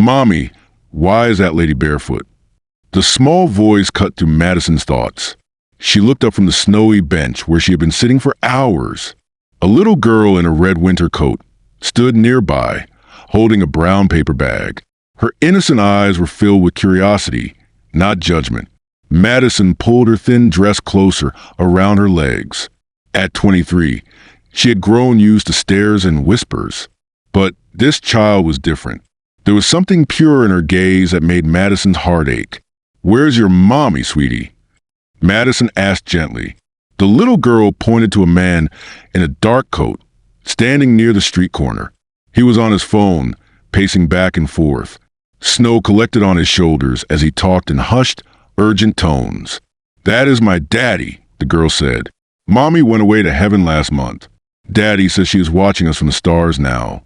Mommy, why is that lady barefoot? The small voice cut through Madison's thoughts. She looked up from the snowy bench where she had been sitting for hours. A little girl in a red winter coat stood nearby, holding a brown paper bag. Her innocent eyes were filled with curiosity, not judgment. Madison pulled her thin dress closer around her legs. At 23, she had grown used to stares and whispers. But this child was different. There was something pure in her gaze that made Madison's heart ache. "Where's your mommy, sweetie?" Madison asked gently. The little girl pointed to a man in a dark coat, standing near the street corner. He was on his phone, pacing back and forth. Snow collected on his shoulders as he talked in hushed, urgent tones. "That is my daddy," the girl said. "Mommy went away to heaven last month. Daddy says she is watching us from the stars now."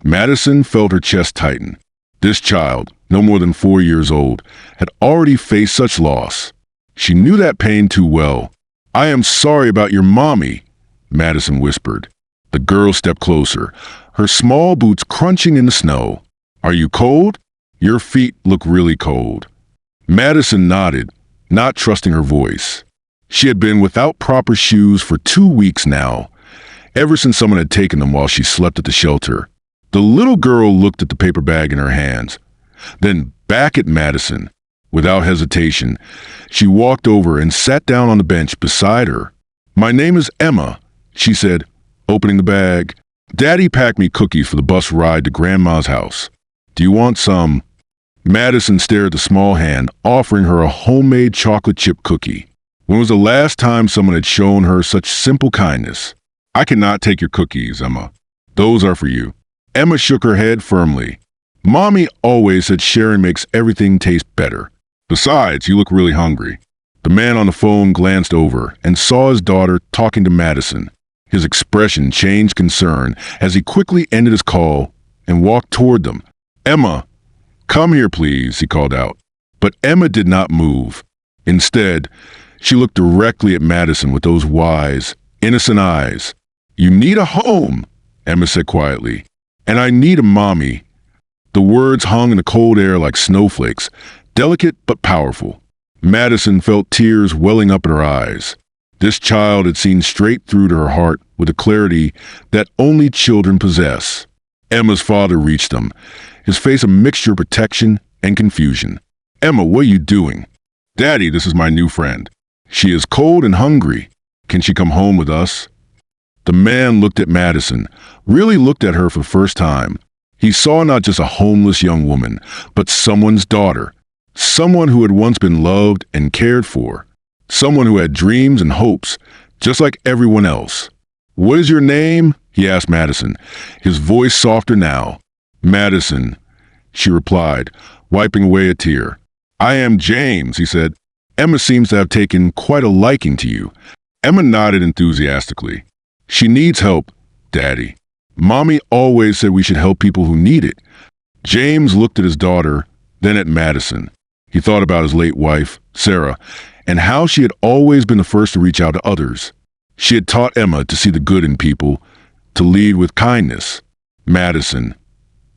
Madison felt her chest tighten. This child, no more than 4 years old, had already faced such loss. She knew that pain too well. "I am sorry about your mommy," Madison whispered. The girl stepped closer, her small boots crunching in the snow. "Are you cold? Your feet look really cold." Madison nodded, not trusting her voice. She had been without proper shoes for 2 weeks now, ever since someone had taken them while she slept at the shelter. The little girl looked at the paper bag in her hands, then back at Madison. Without hesitation, she walked over and sat down on the bench beside her. "My name is Emma," she said, opening the bag. "Daddy packed me cookies for the bus ride to Grandma's house. Do you want some?" Madison stared at the small hand, offering her a homemade chocolate chip cookie. When was the last time someone had shown her such simple kindness? "I cannot take your cookies, Emma. Those are for you." Emma shook her head firmly. "Mommy always said sharing makes everything taste better. Besides, you look really hungry." The man on the phone glanced over and saw his daughter talking to Madison. His expression changed concern as he quickly ended his call and walked toward them. "Emma, come here, please," he called out. But Emma did not move. Instead, she looked directly at Madison with those wise, innocent eyes. "You need a home," Emma said quietly. "And I need a mommy." The words hung in the cold air like snowflakes, delicate but powerful. Madison felt tears welling up in her eyes. This child had seen straight through to her heart with a clarity that only children possess. Emma's father reached them, his face a mixture of protection and confusion. "Emma, what are you doing?" "Daddy, this is my new friend. She is cold and hungry. Can she come home with us?" The man looked at Madison, really looked at her for the first time. He saw not just a homeless young woman, but someone's daughter. Someone who had once been loved and cared for. Someone who had dreams and hopes, just like everyone else. "What is your name?" he asked Madison, his voice softer now. "Madison," she replied, wiping away a tear. "I am James," he said. "Emma seems to have taken quite a liking to you." Emma nodded enthusiastically. "She needs help, Daddy. Mommy always said we should help people who need it." James looked at his daughter, then at Madison. He thought about his late wife, Sarah, and how she had always been the first to reach out to others. She had taught Emma to see the good in people, to lead with kindness. "Madison,"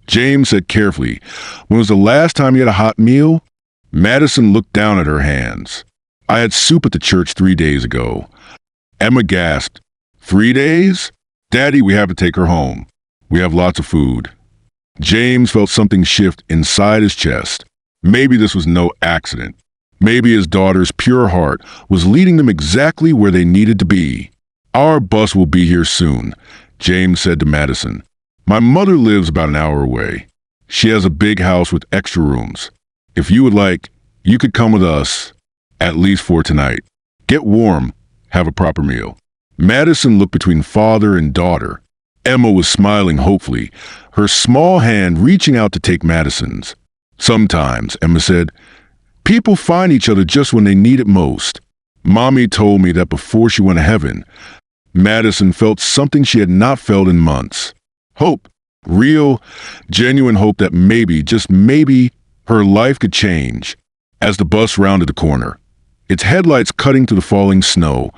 James said carefully, "when was the last time you had a hot meal?" Madison looked down at her hands. "I had soup at the church 3 days ago." Emma gasped. 3 days? "Daddy, we have to take her home. We have lots of food." James felt something shift inside his chest. Maybe this was no accident. Maybe his daughter's pure heart was leading them exactly where they needed to be. "Our bus will be here soon," James said to Madison. "My mother lives about an hour away. She has a big house with extra rooms. If you would like, you could come with us, at least for tonight. Get warm, have a proper meal." Madison looked between father and daughter. Emma was smiling hopefully, her small hand reaching out to take Madison's. "Sometimes," Emma said, "people find each other just when they need it most. Mommy told me that before she went to heaven." Madison felt something she had not felt in months. Hope. Real, genuine hope that maybe, just maybe, her life could change. As the bus rounded the corner, its headlights cutting through the falling snow,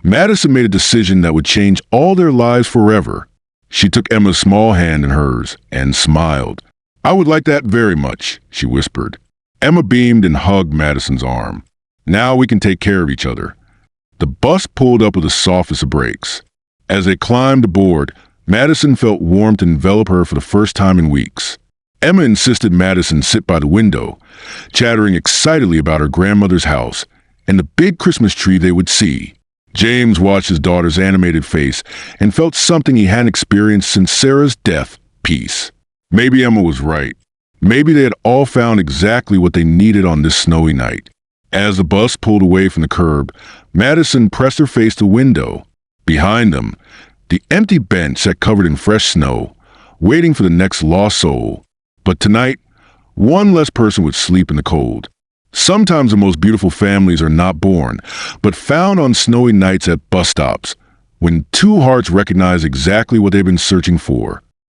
Madison made a decision that would change all their lives forever. She took Emma's small hand in hers and smiled. I would like that very much, she whispered. Emma beamed and hugged Madison's arm. Now we can take care of each other. The bus pulled up with the softest of brakes. As they climbed aboard, Madison felt warmth envelop her for the first time in weeks. Emma insisted Madison sit by the window, chattering excitedly about her grandmother's house and the big Christmas tree they would see. James watched his daughter's animated face and felt something he hadn't experienced since Sarah's death: peace. Maybe Emma was right. Maybe they had all found exactly what they needed on this snowy night. As the bus pulled away from the curb, Madison pressed her face to the window. Behind them, the empty bench sat covered in fresh snow, waiting for the next lost soul. But tonight, one less person would sleep in the cold. Sometimes the most beautiful families are not born, but found on snowy nights at bus stops, when two hearts recognize exactly what they've been searching for.